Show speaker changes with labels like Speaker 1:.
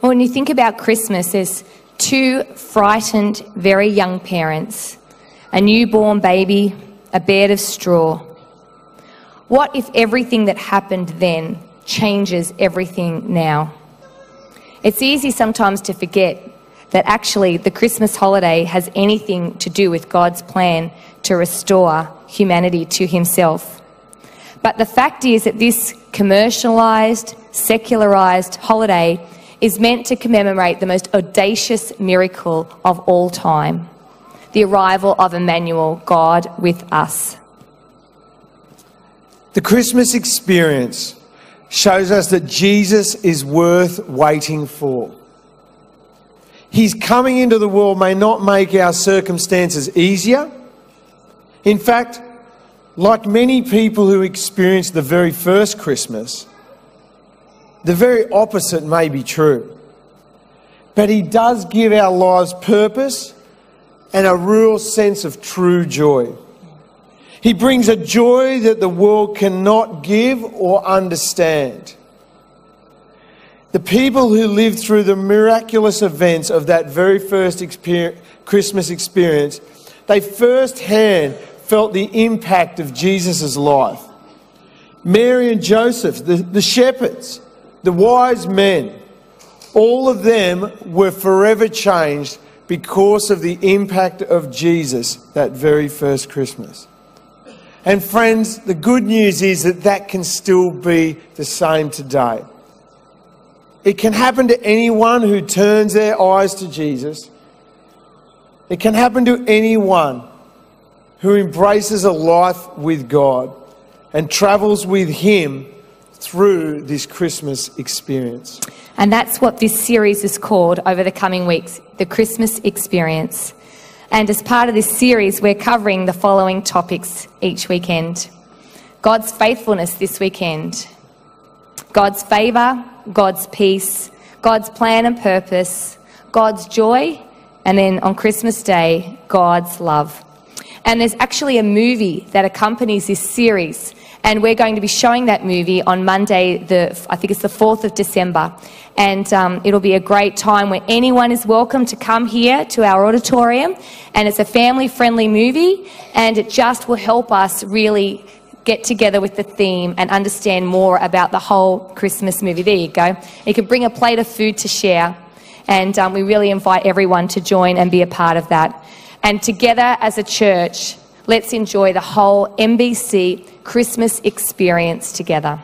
Speaker 1: Well, when you think about Christmas, there's two frightened, very young parents, a newborn baby, a bed of straw. What if everything that happened then changes everything now? It's easy sometimes to forget that actually the Christmas holiday has anything to do with God's plan to restore humanity to himself. But the fact is that this commercialised, secularised holiday is meant to commemorate the most audacious miracle of all time, the arrival of Emmanuel, God with us.
Speaker 2: The Christmas experience shows us that Jesus is worth waiting for. His coming into the world may not make our circumstances easier. In fact, like many people who experienced the very first Christmas, the very opposite may be true. But he does give our lives purpose and a real sense of true joy. He brings a joy that the world cannot give or understand. The people who lived through the miraculous events of that very first Christmas experience, they firsthand felt the impact of Jesus' life. Mary and Joseph, the shepherds, the wise men, all of them were forever changed because of the impact of Jesus that very first Christmas. And friends, the good news is that that can still be the same today. It can happen to anyone who turns their eyes to Jesus. It can happen to anyone who embraces a life with God and travels with him through this Christmas experience.
Speaker 1: And that's what this series is called over the coming weeks, the Christmas Experience. And as part of this series, we're covering the following topics each weekend. God's faithfulness this weekend, God's favour, God's peace, God's plan and purpose, God's joy, and then on Christmas Day, God's love. And there's actually a movie that accompanies this series, and we're going to be showing that movie on Monday, I think it's the 4th of December. And it'll be a great time where anyone is welcome to come here to our auditorium. And it's a family-friendly movie, and it just will help us really get together with the theme and understand more about the whole Christmas movie. There you go. You can bring a plate of food to share, and we really invite everyone to join and be a part of that. And together as a church, let's enjoy the whole MBC Christmas experience together.